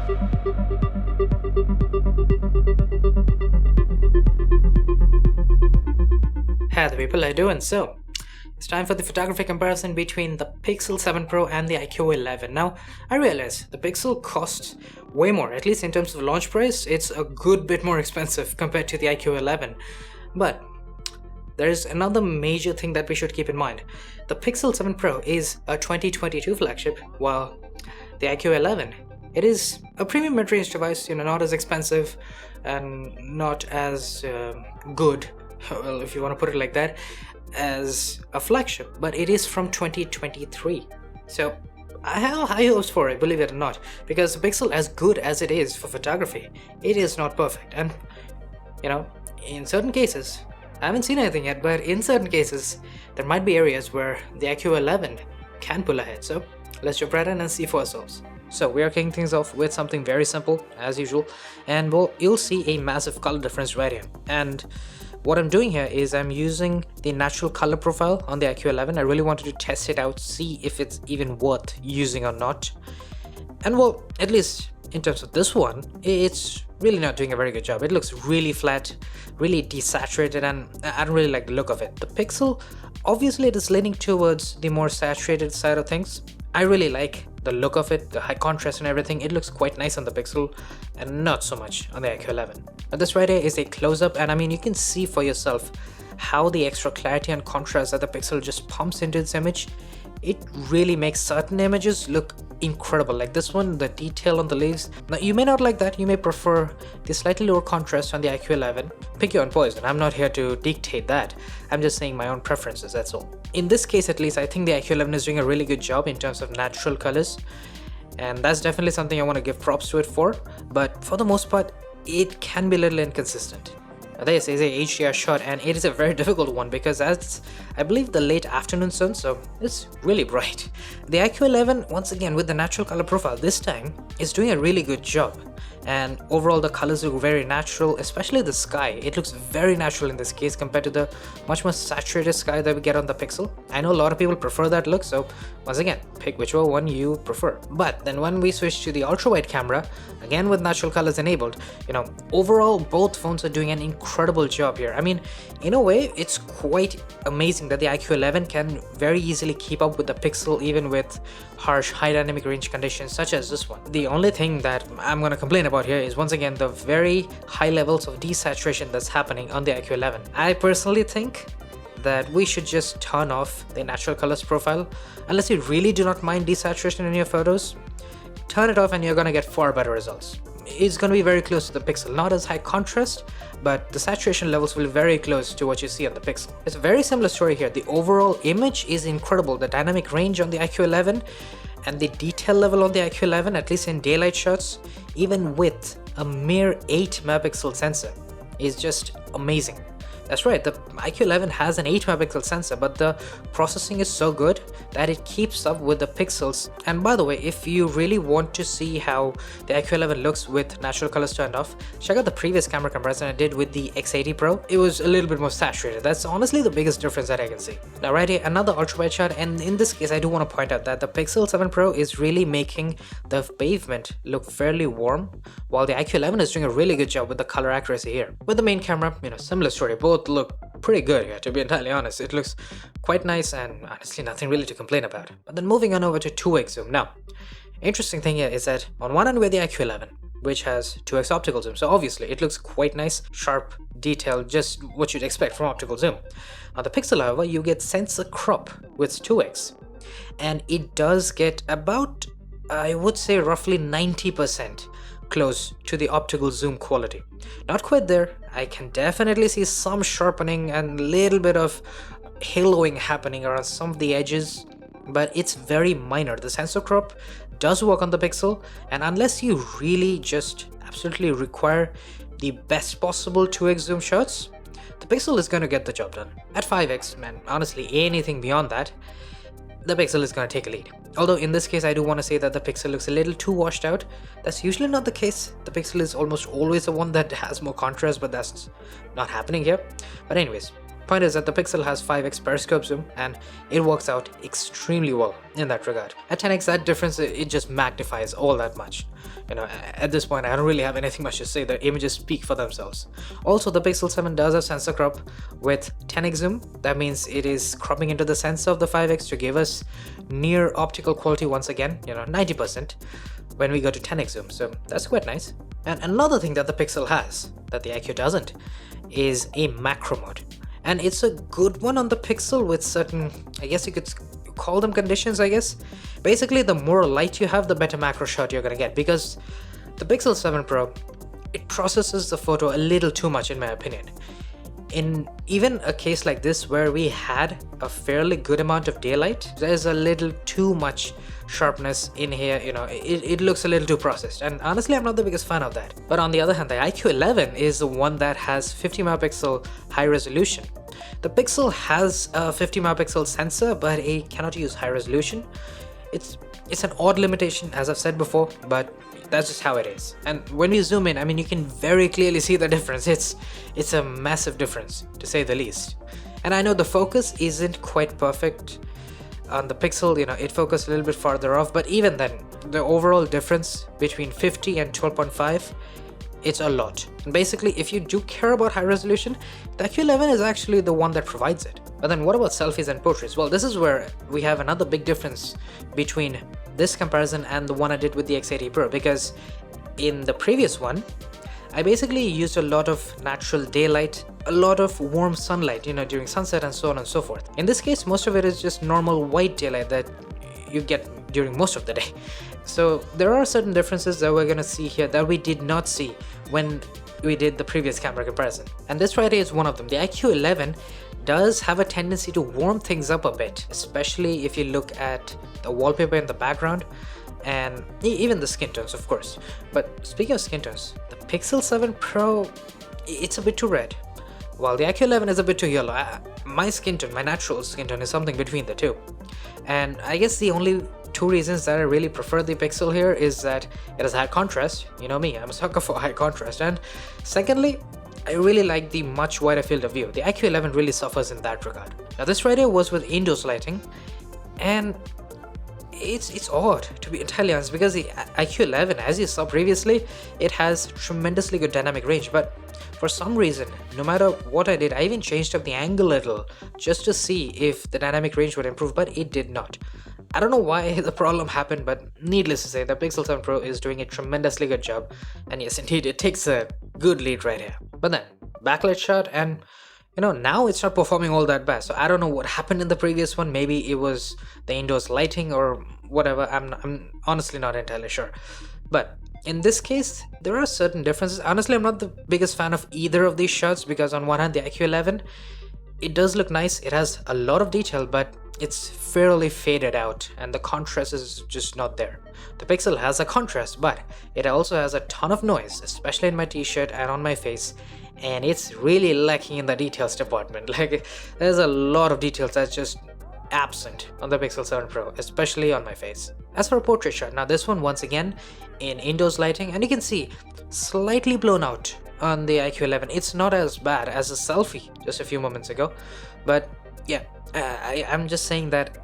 Hey the people, how you doing? So, it's time for the photography comparison between the Pixel 7 Pro and the IQOO 11. Now, I realize the Pixel costs way more, at least in terms of launch price, it's a good bit more expensive compared to the IQOO 11. But there's another major thing that we should keep in mind. The Pixel 7 Pro is a 2022 flagship, while the IQOO 11, it is a premium mid-range device, not as expensive and not as good, well, if you want to put it like that, as a flagship, but it is from 2023. So I have high hopes for it, believe it or not, because the Pixel, as good as it is for photography, it is not perfect. And in certain cases, I haven't seen anything yet, but in certain cases there might be areas where the IQOO 11 can pull ahead. So let's jump right in and see for ourselves. So we are kicking things off with something very simple as usual, and well, you'll see a massive color difference right here. And what I'm doing here is I'm using the natural color profile on the IQOO 11. I really wanted to test it out, see if it's even worth using or not. And well, at least in terms of this one, it's really not doing a very good job. It looks really flat, really desaturated, and I don't really like the look of it. The Pixel, obviously it is leaning towards the more saturated side of things. I really like the look of it, the high contrast and everything. It looks quite nice on the Pixel and not so much on the IQOO 11. But this right here is a close-up, and I mean, you can see for yourself how the extra clarity and contrast that the Pixel just pumps into its image. It really makes certain images look incredible, like this one, the detail on the leaves. Now you may not like that, you may prefer the slightly lower contrast on the IQOO 11. Pick your own poison, I'm not here to dictate that, I'm just saying my own preferences, that's all. In this case at least, I think the IQOO 11 is doing a really good job in terms of natural colors, and that's definitely something I want to give props to it for, but for the most part it can be a little inconsistent. This is a HDR shot, and it is a very difficult one because that's, I believe, the late afternoon sun, so it's really bright. The IQOO 11, once again with the natural color profile this time, is doing a really good job, and overall the colors look very natural, especially the sky. It looks very natural in this case compared to the much more saturated sky that we get on the Pixel. I know a lot of people prefer that look, so once again, pick whichever one you prefer. But then when we switch to the ultrawide camera, again with natural colors enabled, overall both phones are doing an incredible job here. I mean, in a way, it's quite amazing that the IQOO 11 can very easily keep up with the Pixel even with harsh high dynamic range conditions such as this one. The only thing that I'm going to complain about here is once again the very high levels of desaturation that's happening on the IQOO 11. I personally think that we should just turn off the natural colors profile. Unless you really do not mind desaturation in your photos, turn it off and you're going to get far better results. It's going to be very close to the Pixel, not as high contrast, but the saturation levels will be very close to what you see on the Pixel. It's a very similar story here. The overall image is incredible. The dynamic range on the IQOO 11 and the detail level on the IQOO 11, at least in daylight shots, even with a mere 8 megapixel sensor, is just amazing. That's right, the IQOO 11 has an 8 megapixel sensor, but the processing is so good that it keeps up with the pixels. And by the way, if you really want to see how the IQOO 11 looks with natural colors turned off, check out the previous camera comparison I did with the X80 Pro. It was a little bit more saturated. That's honestly the biggest difference that I can see. Now right here, another ultrawide shot, and in this case I do want to point out that the Pixel 7 Pro is really making the pavement look fairly warm, while the IQOO 11 is doing a really good job with the color accuracy here. With the main camera, similar story, both look pretty good here, to be entirely honest. It looks quite nice and honestly nothing really to complain about. But then moving on over to 2x zoom. Now, interesting thing here is that on one end we have the IQOO 11, which has 2x optical zoom, so obviously it looks quite nice, sharp, detailed, just what you'd expect from optical zoom. On the Pixel, however, you get sensor crop with 2x, and it does get about, I would say, roughly 90% close to the optical zoom quality. Not quite there. I can definitely see some sharpening and a little bit of haloing happening around some of the edges, but it's very minor. The sensor crop does work on the Pixel, and unless you really just absolutely require the best possible 2x zoom shots, the Pixel is going to get the job done. At 5x, man, honestly anything beyond that, the Pixel is going to take a lead. Although in this case I do want to say that the Pixel looks a little too washed out. That's usually not the case. The Pixel is almost always the one that has more contrast, but that's not happening here. But anyways, point is that the Pixel has 5x periscope zoom and it works out extremely well in that regard. At 10x, that difference, it just magnifies all that much. At this point I don't really have anything much to say. The images speak for themselves. Also, the Pixel 7 does have sensor crop with 10x zoom. That means it is cropping into the sensor of the 5x to give us near optical quality once again, 90% when we go to 10x zoom, so that's quite nice. And another thing that the Pixel has that the IQOO doesn't is a macro mode, and it's a good one on the Pixel with certain, I guess you could call them conditions. I guess basically the more light you have, the better macro shot you're gonna get, because the Pixel 7 Pro, it processes the photo a little too much in my opinion. In even a case like this where we had a fairly good amount of daylight, there's a little too much sharpness in here. It looks a little too processed, and honestly I'm not the biggest fan of that. But on the other hand, the IQOO 11 is the one that has 50 megapixel high resolution. The Pixel has a 50 megapixel sensor, but it cannot use high resolution. It's an odd limitation, as I've said before, but that's just how it is. And when we zoom in, I mean, you can very clearly see the difference. It's a massive difference, to say the least. And I know the focus isn't quite perfect on the Pixel, it focused a little bit farther off, but even then, the overall difference between 50 and 12.5, it's a lot. And basically, if you do care about high resolution, the IQOO 11 is actually the one that provides it. But then what about selfies and portraits? Well, this is where we have another big difference between this comparison and the one I did with the X80 Pro, because in the previous one, I basically used a lot of natural daylight, a lot of warm sunlight, during sunset and so on and so forth. In this case, most of it is just normal white daylight that you get during most of the day. So there are certain differences that we're gonna see here that we did not see when we did the previous camera comparison. And this right here is one of them. The IQOO 11 does have a tendency to warm things up a bit, especially if you look at the wallpaper in the background and even the skin tones, of course. But speaking of skin tones, the Pixel 7 Pro, it's a bit too red, while the IQOO 11 is a bit too yellow. My skin tone, my natural skin tone, is something between the two. And I guess the only two reasons that I really prefer the Pixel here is that it has high contrast. You know me, I'm a sucker for high contrast. And secondly, I really like the much wider field of view. The IQOO 11 really suffers in that regard. Now this right here was with indoors lighting, and it's odd, to be entirely honest, because the IQOO 11, as you saw previously, it has tremendously good dynamic range, but for some reason, no matter what I did, I even changed up the angle a little just to see if the dynamic range would improve, but it did not. I don't know why the problem happened, but needless to say, the Pixel 7 Pro is doing a tremendously good job, and yes, indeed, it takes a good lead right here. But then, backlit shot, and now it's not performing all that bad, so I don't know what happened in the previous one. Maybe it was the indoors lighting or whatever. I'm honestly not entirely sure. But in this case, there are certain differences. Honestly, I'm not the biggest fan of either of these shots, because on one hand, the IQOO 11, it does look nice, it has a lot of detail, but it's fairly faded out and the contrast is just not there. The Pixel has a contrast, but it also has a ton of noise, especially in my t-shirt and on my face, and it's really lacking in the details department. Like, there's a lot of details that's just absent on the Pixel 7 Pro, especially on my face. As for a portrait shot, now this one once again in indoors lighting, and you can see slightly blown out on the IQOO 11. It's not as bad as a selfie just a few moments ago, but yeah, I'm just saying that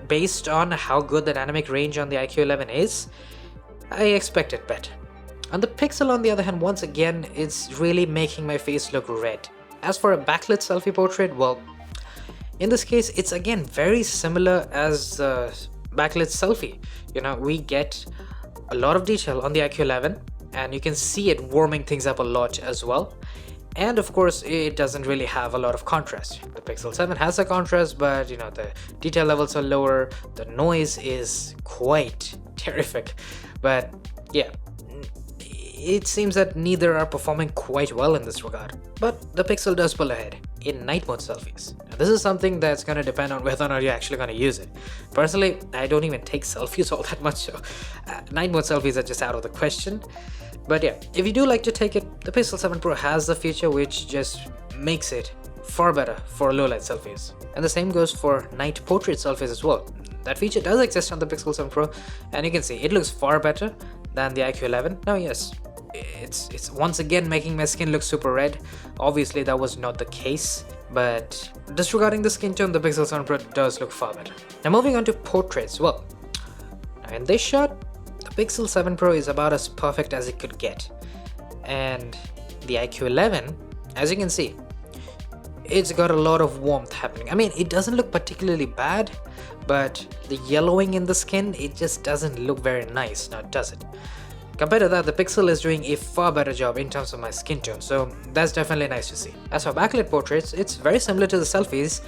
based on how good the dynamic range on the IQOO 11 is, I expected better. On the Pixel, on the other hand, once again, it's really making my face look red. As for a backlit selfie portrait, well, in this case, it's again very similar as backlit selfie. We get a lot of detail on the IQOO 11, and you can see it warming things up a lot as well. And of course, it doesn't really have a lot of contrast. The Pixel 7 has a contrast, but the detail levels are lower, the noise is quite terrific. But yeah, it seems that neither are performing quite well in this regard. But the Pixel does pull ahead in night mode selfies. Now, this is something that's going to depend on whether or not you're actually going to use it. Personally, I don't even take selfies all that much, so night mode selfies are just out of the question. But yeah, if you do like to take it, the Pixel 7 Pro has the feature which just makes it far better for low light selfies. And the same goes for night portrait selfies as well. That feature does exist on the Pixel 7 Pro, and you can see it looks far better than the IQOO 11. Now yes, it's once again making my skin look super red. Obviously that was not the case but disregarding the skin tone, the Pixel 7 Pro does look far better. Now moving on to portraits. Well, in this shot, the Pixel 7 Pro is about as perfect as it could get, and the IQOO 11, as you can see, it's got a lot of warmth happening. I mean, it doesn't look particularly bad, but the yellowing in the skin, it just doesn't look very nice now, does it? Compared to that, the Pixel is doing a far better job in terms of my skin tone, so that's definitely nice to see. As for backlit portraits, it's very similar to the selfies,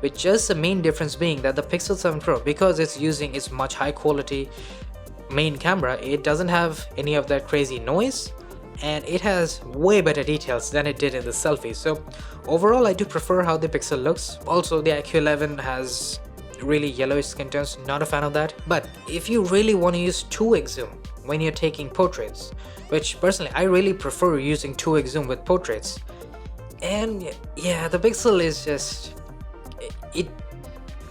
with just the main difference being that the Pixel 7 Pro, because it's using its much high quality main camera, it doesn't have any of that crazy noise, and it has way better details than it did in the selfies. So overall, I do prefer how the Pixel looks. Also, the IQOO 11 has really yellowish skin tones, not a fan of that. But if you really want to use 2x zoom when you're taking portraits, which personally I really prefer using 2x zoom with portraits, and yeah, the Pixel is just,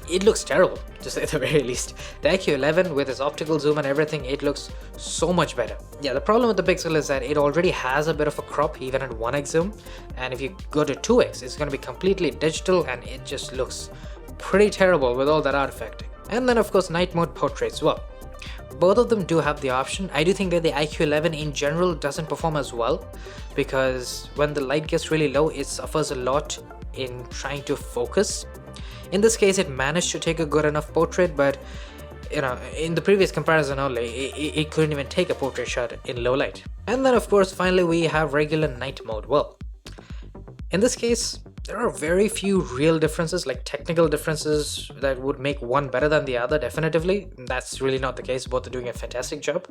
it looks terrible, to say the very least. The IQOO 11 with its optical zoom and everything, it looks so much better. Yeah, the problem with the Pixel is that it already has a bit of a crop even at 1x zoom, and if you go to 2x, it's going to be completely digital and it just looks pretty terrible with all that artifacting. And then of course night mode portraits. Well, both of them do have the option. I do think that the IQOO 11 in general doesn't perform as well, because when the light gets really low, it suffers a lot in trying to focus. In this case, it managed to take a good enough portrait, but you know, in the previous comparison only, it couldn't even take a portrait shot in low light. And then of course, finally we have regular night mode. Well, in this case, there are very few real differences, like technical differences that would make one better than the other, definitively. That's really not the case. Both are doing a fantastic job.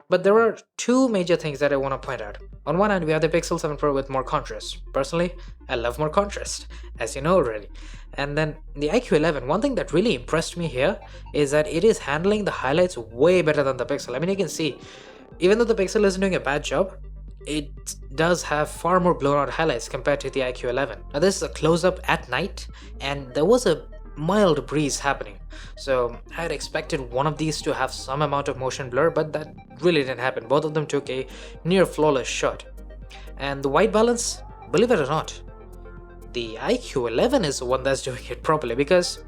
But there are two major things that I want to point out. On one hand, we have the Pixel 7 Pro with more contrast. Personally, I love more contrast, as you know already. And then the IQOO 11, one thing that really impressed me here is that it is handling the highlights way better than the Pixel. I mean, you can see, even though the Pixel isn't doing a bad job, it does have far more blown out highlights compared to the IQOO 11. Now this is a close-up at night, and there was a mild breeze happening, so I had expected one of these to have some amount of motion blur, but that really didn't happen. Both of them took a near flawless shot. And the white balance, believe it or not, the IQOO 11 is the one that's doing it properly, because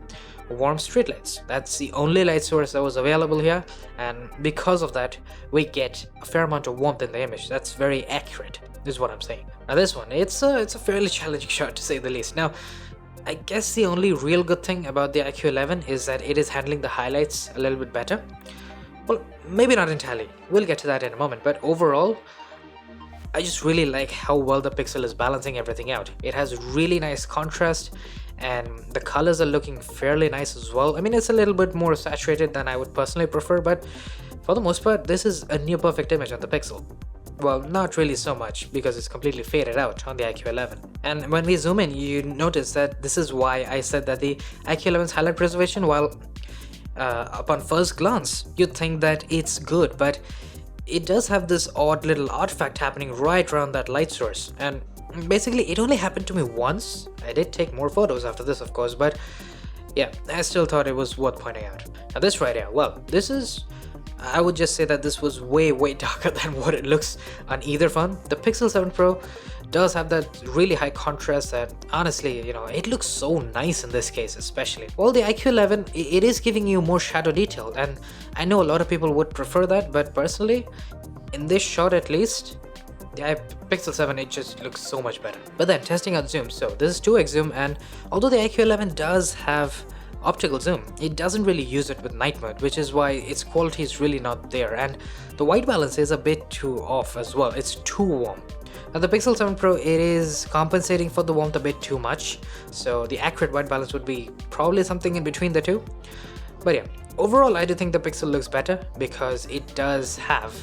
warm streetlights, that's the only light source that was available here, and because of that we get a fair amount of warmth in the image. That's very accurate, is what I'm saying. Now this one, it's a fairly challenging shot, to say the least. Now I guess the only real good thing about the IQOO 11 is that it is handling the highlights a little bit better. Well, maybe not entirely, we'll get to that in a moment, but overall I just really like how well the Pixel is balancing everything out. It has really nice contrast, and the colors are looking fairly nice as well. I mean, it's a little bit more saturated than I would personally prefer, but for the most part, this is a near perfect image on the Pixel. Well, not really so much, because it's completely faded out on the IQOO 11. And when we zoom in, you notice that this is why I said that the IQOO 11's highlight preservation, while upon first glance, you'd think that it's good, but it does have this odd little artifact happening right around that light source. And basically, it only happened to me once. I did take more photos after this, of course, but yeah, I still thought it was worth pointing out. Now this right here, well, this is, I would just say that this was way darker than what it looks on either phone. The Pixel 7 Pro does have that really high contrast that, honestly, you know, it looks so nice in this case especially. While the IQOO 11, it is giving you more shadow detail, and I know a lot of people would prefer that, but personally, in this shot at least, the Pixel 7, it just looks so much better. But then testing out zoom, so this is 2x zoom, and although the IQOO 11 does have optical zoom, it doesn't really use it with night mode, which is why its quality is really not there, and the white balance is a bit too off as well. It's too warm. Now the Pixel 7 Pro, it is compensating for the warmth a bit too much, so the accurate white balance would be probably something in between the two. But yeah, overall I do think the Pixel looks better because it does have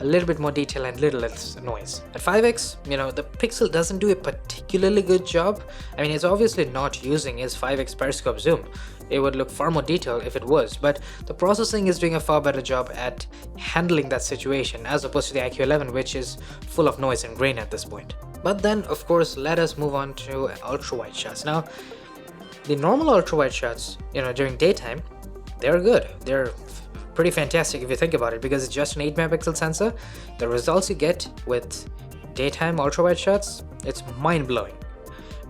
a little bit more detail and little less noise. At 5x, you know, the Pixel doesn't do a particularly good job. I mean, it's obviously not using its 5x periscope zoom. It would look far more detailed if it was, but the processing is doing a far better job at handling that situation as opposed to the IQOO 11, which is full of noise and grain at this point. But then, of course, let us move on to ultra-wide shots. Now, the normal ultra-wide shots, you know, during daytime, they're good. They're pretty fantastic if you think about it, because it's just an 8 megapixel sensor. The results you get with daytime ultra-wide shots, it's mind-blowing.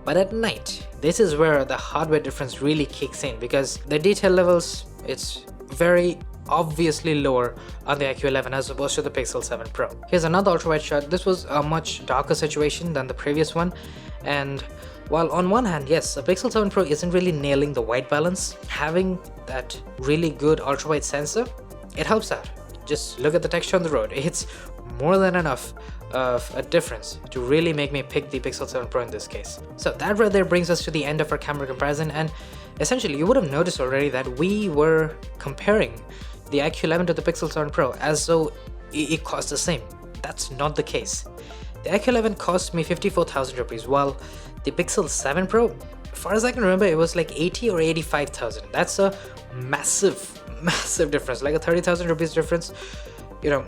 But at night, this is where the hardware difference really kicks in, because the detail levels, it's very obviously lower on the IQOO 11 as opposed to the Pixel 7 Pro. Here's another ultra-wide shot. This was a much darker situation than the previous one, and while on one hand, yes, the Pixel 7 Pro isn't really nailing the white balance, having that really good ultra-wide sensor, it helps out. Just look at the texture on the road. It's more than enough of a difference to really make me pick the Pixel 7 Pro in this case. So that right there brings us to the end of our camera comparison, and essentially you would have noticed already that we were comparing the IQOO 11 to the Pixel 7 Pro as though it cost the same. That's not the case. The IQOO 11 cost me 54,000 rupees, while the Pixel 7 Pro, as far as I can remember, it was like 80 or 85,000. That's a massive difference, like a 30,000 rupees difference. You know,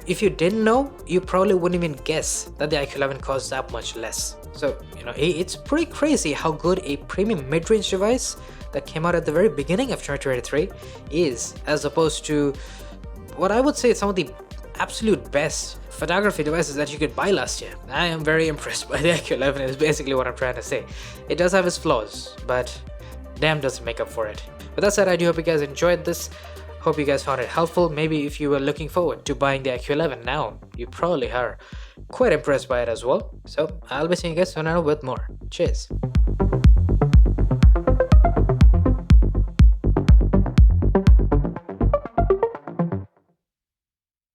if you didn't know, you probably wouldn't even guess that the IQOO 11 costs that much less. So, you know, it's pretty crazy how good a premium mid-range device that came out at the very beginning of 2023 is, as opposed to what I would say some of the absolute best photography devices that you could buy last year. I am very impressed by the IQOO 11 is basically what I'm trying to say. It does have its flaws, but damn doesn't make up for it. With that said, I do hope you guys enjoyed this. Hope you guys found it helpful. Maybe if you were looking forward to buying the IQOO 11 now, you probably are quite impressed by it as well. So I'll be seeing you guys soon with more. Cheers.